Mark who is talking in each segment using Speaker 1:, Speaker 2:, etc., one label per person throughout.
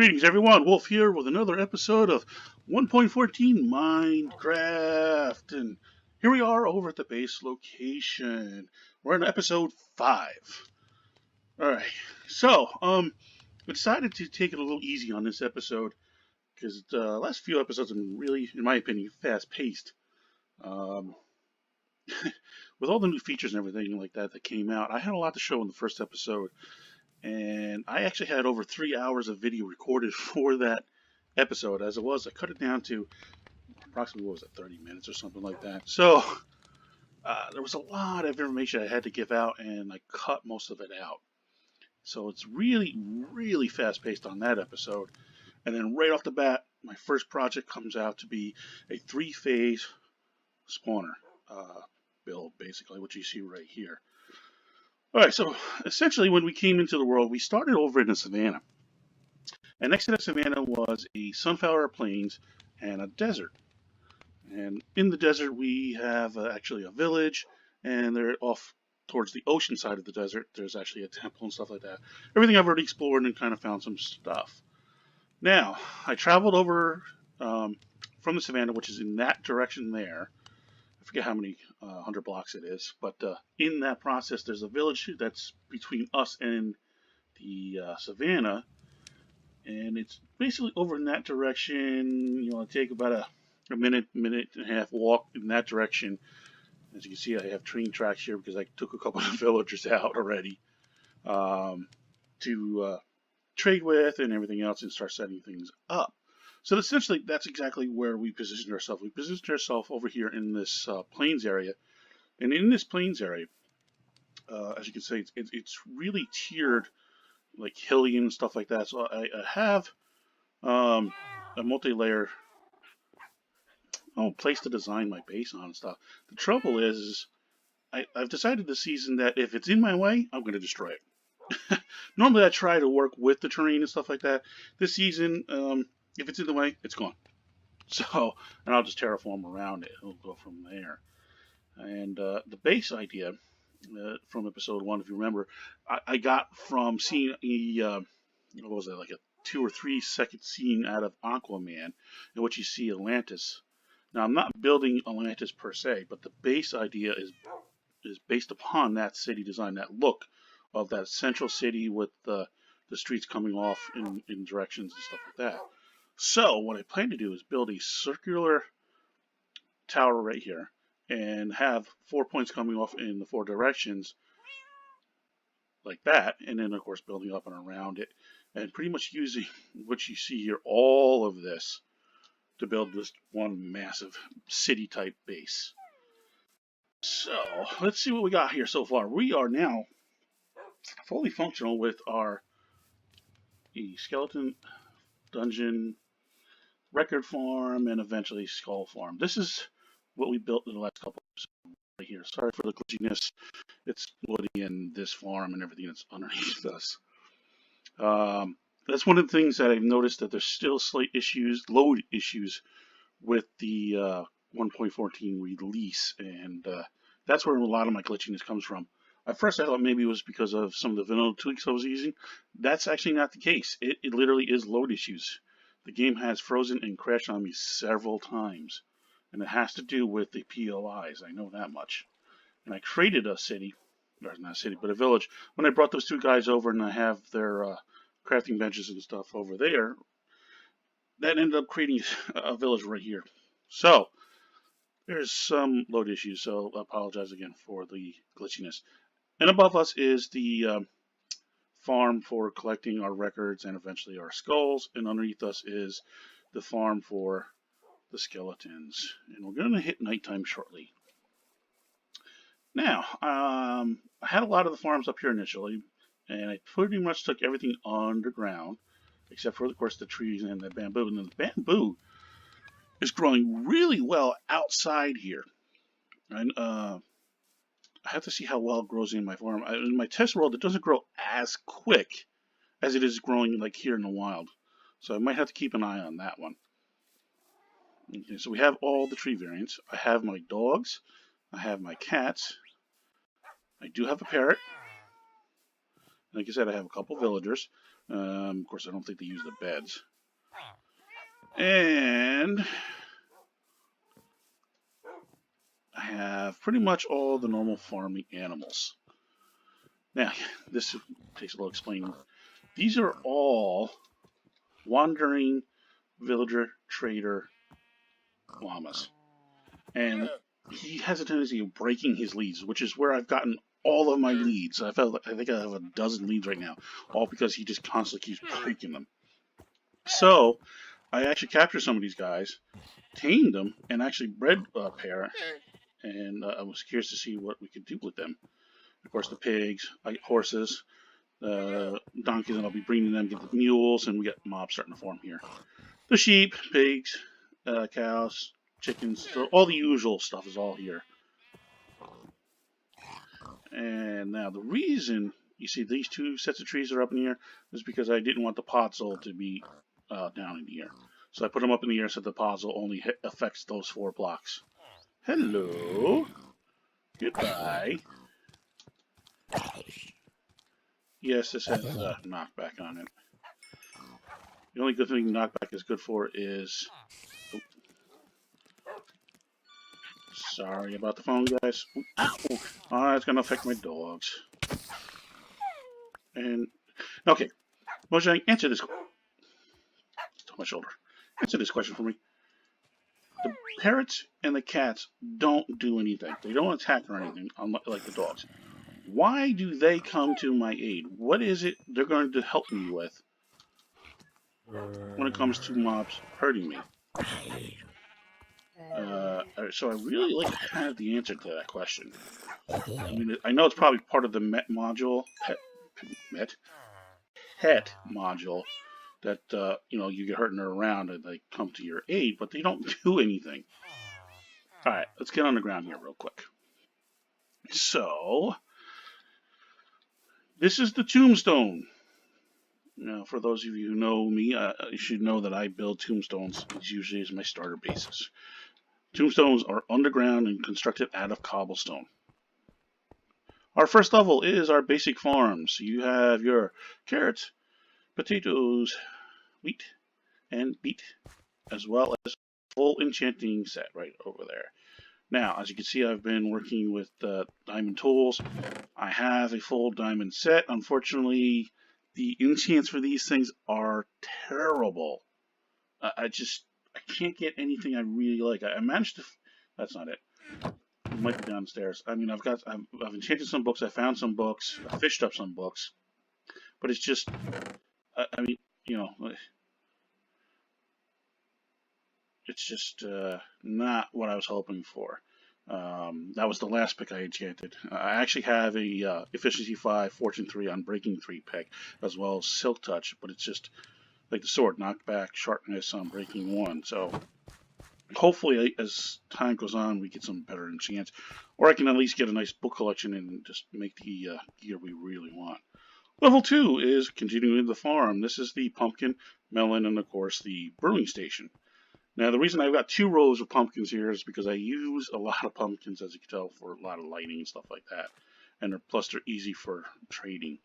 Speaker 1: Greetings everyone, Wolf here with another episode of 1.14 Minecraft, and here we are over at the base location. We're on episode 5. Alright, so, we decided to take it a little easy on this episode, because the last few episodes have been really, in my opinion, fast-paced. With all the new features and everything like that came out, I had a lot to show in the first episode. And I actually had over 3 hours of video recorded for that episode. As it was, I cut it down to approximately, 30 minutes or something like that. So there was a lot of information I had to give out, and I cut most of it out. So it's really, really fast-paced on that episode. And then right off the bat, my first project comes out to be a 3-phase spawner build, basically, what you see right here. Alright, so essentially when we came into the world, we started over in the savannah. And next to the savannah was a sunflower plains and a desert. And in the desert we have actually a village, and they're off towards the ocean side of the desert. There's actually a temple and stuff like that. Everything I've already explored and kind of found some stuff. Now, I traveled over from the savannah, which is in that direction there. I forget how many 100 blocks it is, but in that process there's a village that's between us and the savannah, and it's basically over in that direction. You know, it'll take about a minute and a half walk in that direction. As you can see, I have train tracks here because I took a couple of villagers out already to trade with and everything else and start setting things up. So essentially, that's exactly where we positioned ourselves. We positioned ourselves over here in this plains area. And in this plains area, as you can see, it's really tiered, like hilly and stuff like that. So I have a multi-layer place to design my base on and stuff. The trouble is I've decided this season that if it's in my way, I'm going to destroy it. Normally I try to work with the terrain and stuff like that. This season, if it's in the way, it's gone. So, and I'll just terraform around it. It'll go from there. And the base idea from episode 1, if you remember, I got from seeing a, what was it, like a 2 or 3 second scene out of Aquaman, in which you see Atlantis. Now, I'm not building Atlantis per se, but the base idea is based upon that city design, that look of that central city with the streets coming off in directions and stuff like that. So what I plan to do is build a circular tower right here and have 4 points coming off in the 4 directions like that, and then of course building up and around it, and pretty much using what you see here, all of this, to build this one massive city type base. So let's see what we got here so far. We are now fully functional with our skeleton dungeon, record farm, and eventually skull farm. This is what we built in the last couple of episodes right here. Sorry for the glitchiness. It's woody and this farm and everything that's underneath us. That's one of the things that I've noticed, that there's still slight issues, load issues with the 1.14 release, and that's where a lot of my glitchiness comes from. At first I thought maybe it was because of some of the vanilla tweaks I was using. That's actually not the case. It literally is load issues. The game has frozen and crashed on me several times, and it has to do with the POIs. I know that much. And I created a city, or not a city, but a village. When I brought those 2 guys over and I have their crafting benches and stuff over there, that ended up creating a village right here. So there's some load issues, so I apologize again for the glitchiness. And above us is the farm for collecting our records and eventually our skulls, and underneath us is the farm for the skeletons. And we're going to hit nighttime shortly. Now, I had a lot of the farms up here initially, and I pretty much took everything underground, except for, of course, the trees and the bamboo. And the bamboo is growing really well outside here. And I have to see how well it grows in my farm. In my test world, it doesn't grow as quick as it is growing like here in the wild. So I might have to keep an eye on that one. Okay, so we have all the tree variants. I have my dogs. I have my cats. I do have a parrot. Like I said, I have a couple villagers. Of course, I don't think they use the beds. And I have pretty much all the normal farming animals. Now, this takes a little explaining. These are all wandering villager trader llamas. And he has a tendency of breaking his leads, which is where I've gotten all of my leads. I think I have a dozen leads right now, all because he just constantly keeps breaking them. So I actually captured some of these guys, tamed them, and actually bred a pair. And I was curious to see what we could do with them. Of course, the pigs, horses, donkeys, and I'll be breeding them, get the mules, and we got mobs starting to form here. The sheep, pigs, cows, chickens, so all the usual stuff is all here. And now the reason you see these two sets of trees are up in the air is because I didn't want the podzol to be down in the air. So I put them up in the air so the podzol only affects those 4 blocks. Hello. Goodbye. Yes, this has knockback on it. The only good thing knockback is good for is... Oh. Sorry about the phone, guys. Ow! Oh, it's going to affect my dogs. And... Okay. Mojang, answer this... It's on my shoulder. Answer this question for me. The parrots and the cats don't do anything. They don't attack or anything, like the dogs. Why do they come to my aid? What is it they're going to help me with when it comes to mobs hurting me? So I really like to have the answer to that question. I mean, I know it's probably part of the Met module, pet module, that you get hurt and they're around and they come to your aid, but they don't do anything. All right, let's get on the ground here real quick. So this is the tombstone. Now, for those of you who know me, you should know that I build tombstones usually as my starter basis. Tombstones are underground and constructed out of cobblestone. Our first level is our basic farm. So you have your carrots, potatoes, wheat, and beet, as well as full enchanting set right over there. Now, as you can see, I've been working with diamond tools. I have a full diamond set. Unfortunately, the enchants for these things are terrible. I can't get anything I really like. I managed to... That's not it. It might be downstairs. I mean, I've enchanted some books. I found some books. I fished up some books. But it's just... I mean, it's just not what I was hoping for. That was the last pick I enchanted. I actually have a Efficiency 5, Fortune 3 on Breaking 3 pick, as well as Silk Touch, but it's just like the sword, knockback, sharpness on Breaking 1. So hopefully as time goes on we get some better enchants, or I can at least get a nice book collection and just make the gear we really want. Level 2 is continuing the farm. This is the pumpkin, melon, and of course the brewing station. Now, the reason I've got 2 rows of pumpkins here is because I use a lot of pumpkins, as you can tell, for a lot of lighting and stuff like that. And plus, they're easy for trading.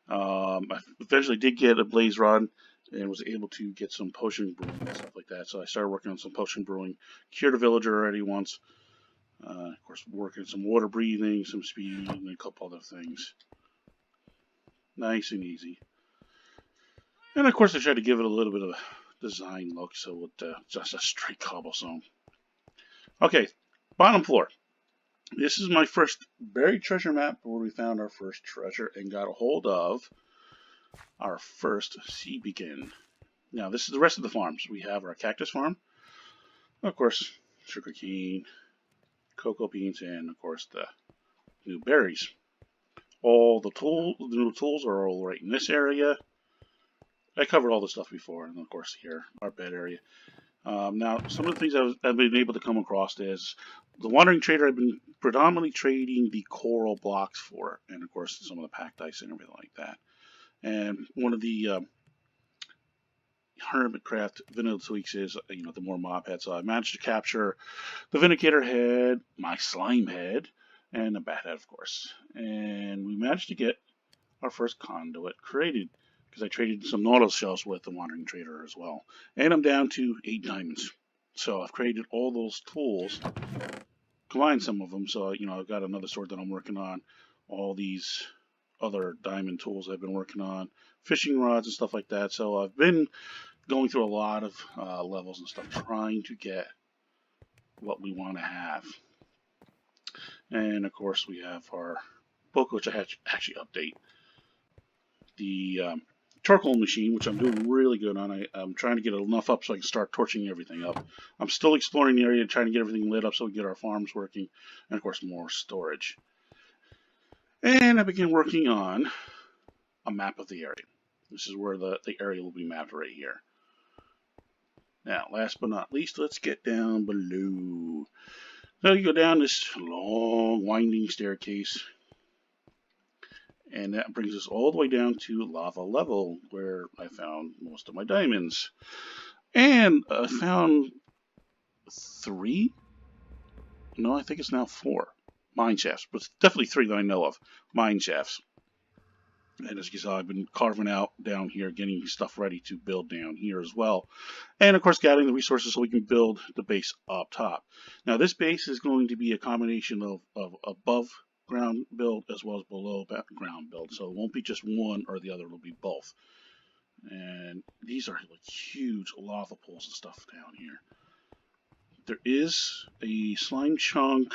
Speaker 1: I eventually did get a blaze rod and was able to get some potion brewing and stuff like that. So I started working on some potion brewing. Cured a villager already once. Of course, working some water breathing, some speed, and a couple other things. Nice and easy. And of course, I tried to give it a little bit of a design look, so it's just a straight cobblestone. Okay, bottom floor. This is my first buried treasure map where we found our first treasure and got a hold of our first sea beacon. Now, this is the rest of the farms. We have our cactus farm, of course, sugarcane, cocoa beans, and of course the new berries. All the new tools are all right in this area. I covered all this stuff before, and of course here, our bed area. Now, some of the things I've been able to come across is the Wandering Trader. I've been predominantly trading the coral blocks for, and of course some of the packed ice and everything like that. And one of the Hermitcraft vanilla tweaks is, the more mob head. So I managed to capture the Vindicator head, my slime head, and the bat head, of course. And we managed to get our first conduit created. because I traded some Nautilus shells with the Wandering Trader as well. And I'm down to 8 diamonds. So I've created all those tools, combined some of them. So, I've got another sword that I'm working on, all these other diamond tools I've been working on, fishing rods and stuff like that. So I've been going through a lot of levels and stuff, trying to get what we want to have. And of course we have our book, which I had to actually update. The charcoal machine, which I'm doing really good on. I'm trying to get enough up so I can start torching everything up. I'm still exploring the area, trying to get everything lit up so we get our farms working, and of course more storage. And I begin working on a map of the area. This is where the area will be mapped right here. Now, last but not least, let's get down below. So you go down this long, winding staircase, and that brings us all the way down to lava level, where I found most of my diamonds. And I found 3? No, I think it's now 4 mine shafts, but it's definitely 3 that I know of, mine shafts. And as you saw, I've been carving out down here, getting stuff ready to build down here as well. And of course, gathering the resources so we can build the base up top. Now, this base is going to be a combination of above ground build as well as below ground build. So it won't be just one or the other, it'll be both. And these are like huge lava pools and stuff down here. There is a slime chunk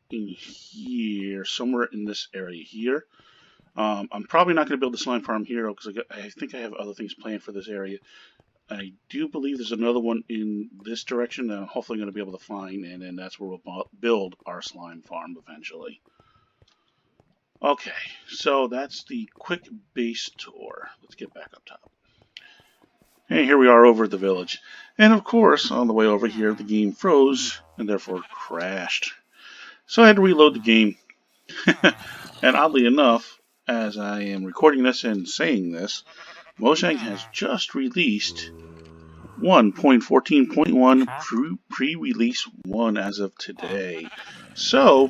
Speaker 1: in here, somewhere in this area here. I'm probably not going to build the slime farm here because I think I have other things planned for this area. I do believe there's another one in this direction that I'm hopefully going to be able to find, and then that's where we'll build our slime farm eventually. Okay, so that's the quick base tour. Let's get back up top. And here we are over at the village. And of course, on the way over here, the game froze and therefore crashed. So I had to reload the game. And oddly enough, as I am recording this and saying this, Mojang has just released 1.14.1 pre-release 1 as of today. So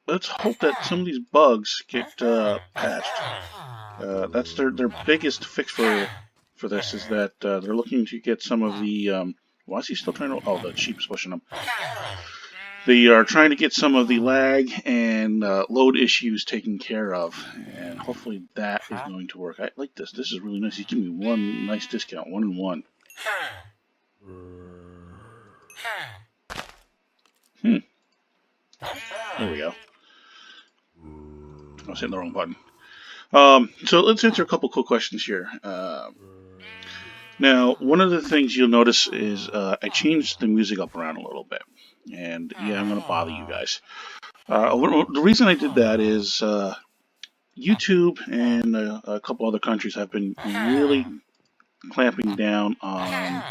Speaker 1: let's hope that some of these bugs get patched. That's their biggest fix for this, is that they're looking to get some of the why is he still trying to? Oh, the sheep's pushing them. They are trying to get some of the lag and load issues taken care of, and hopefully that is going to work. I like this. This is really nice. He's giving me one nice discount, 1 and 1. There we go. I was hitting the wrong button. So let's answer a couple quick questions here. Now, one of the things you'll notice is I changed the music up around a little bit. And yeah, I'm going to bother you guys. The reason I did that is YouTube and a couple other countries have been really clamping down on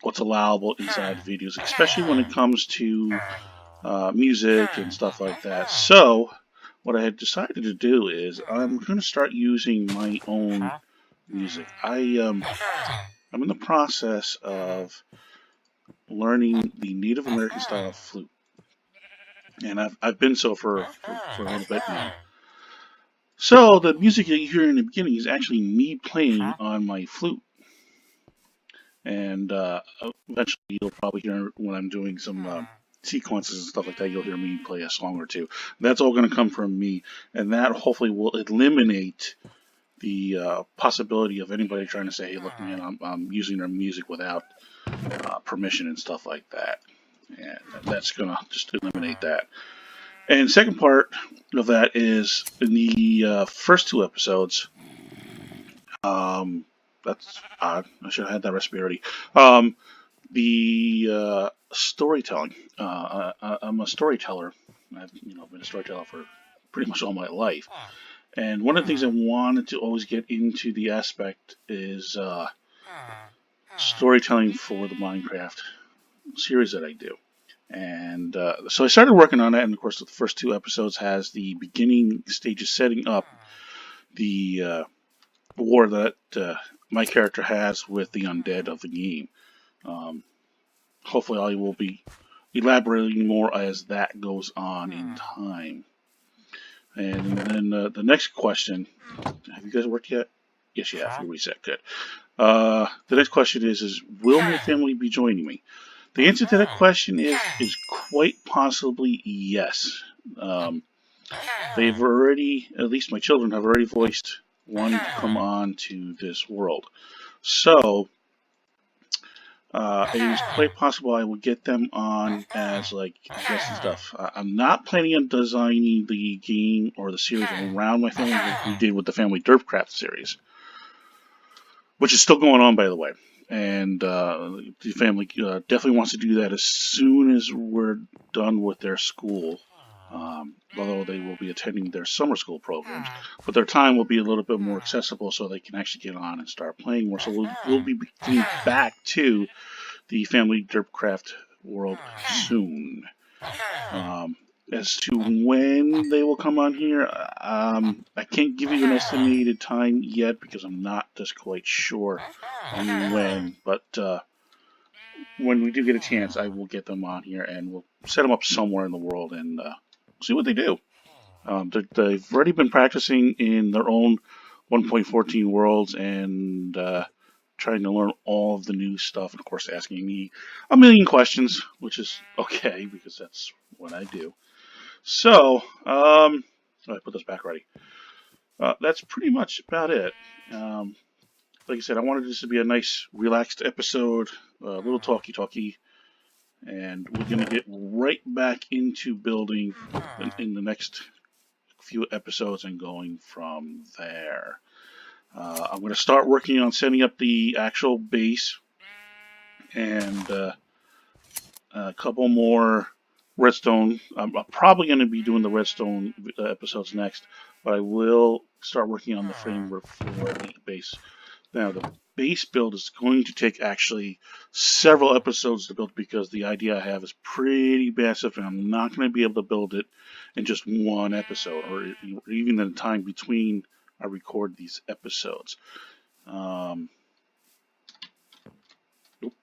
Speaker 1: what's allowable inside videos, especially when it comes to music and stuff like that. So what I had decided to do is I'm going to start using my own music. I'm in the process of learning the Native American style flute, and I've been so for a little bit now. So the music that you hear in the beginning is actually me playing on my flute, and eventually you'll probably hear when I'm doing some sequences and stuff like that. You'll hear me play a song or two. That's all going to come from me, and that hopefully will eliminate the possibility of anybody trying to say, "Hey, look, man, I'm using their music without permission and stuff like that." And that's gonna just eliminate that. And second part of that is in the first 2 episodes. That's odd. I should have had that recipe already. The storytelling. I'm a storyteller. I've been a storyteller for pretty much all my life. And one of the things I wanted to always get into the aspect is storytelling for the Minecraft series that I do. And so I started working on that, and of course the first 2 episodes has the beginning stages setting up the war that my character has with the undead of the game. Hopefully I will be elaborating more as that goes on in time. And then the next question, have you guys worked yet? Yes, you have. You reset. Good. The next question is will my family be joining me? The answer to that question is quite possibly yes. They've already, at least my children have already voiced wanting to come on to this world. So it is quite possible I will get them on as like guests and stuff. I'm not planning on designing the game or the series around my family like we did with the Family Derpcraft series, which is still going on, by the way. And the family definitely wants to do that as soon as we're done with their school. Although they will be attending their summer school programs, but their time will be a little bit more accessible so they can actually get on and start playing more. So we'll be getting back to the Family Derpcraft world soon. As to when they will come on here, I can't give you an estimated time yet because I'm not just quite sure on when, but when we do get a chance, I will get them on here and we'll set them up somewhere in the world and see what they do. They've already been practicing in their own 1.14 worlds and trying to learn all of the new stuff, and of course asking me a million questions, which is okay because that's what I do. So, I put this back ready. That's pretty much about it. Like I said, I wanted this to be a nice, relaxed episode, a little talky, and we're going to get right back into building in the next few episodes and going from there. I'm going to start working on setting up the actual base and a couple more redstone. I'm probably going to be doing the redstone episodes next, but I will start working on the framework for the base. Now, the base build is going to take actually several episodes to build because the idea I have is pretty massive and I'm not going to be able to build it in just one episode or even in the time between I record these episodes.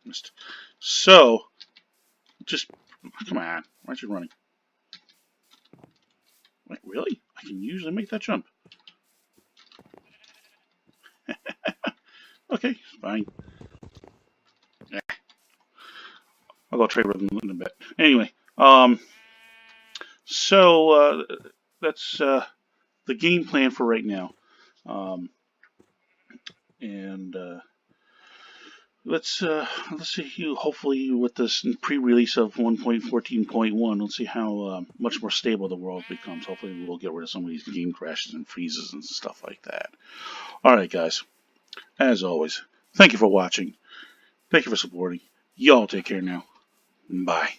Speaker 1: Missed. So, just, come on, why aren't you running? Wait, really? I can usually make that jump. Okay, fine. I'll go trade with them in a bit. Anyway, so that's the game plan for right now. And let's see. Hopefully, with this pre-release of 1.14.1, let's see how much more stable the world becomes. Hopefully, we'll get rid of some of these game crashes and freezes and stuff like that. All right, guys. As always, thank you for watching. Thank you for supporting. Y'all take care now. Bye.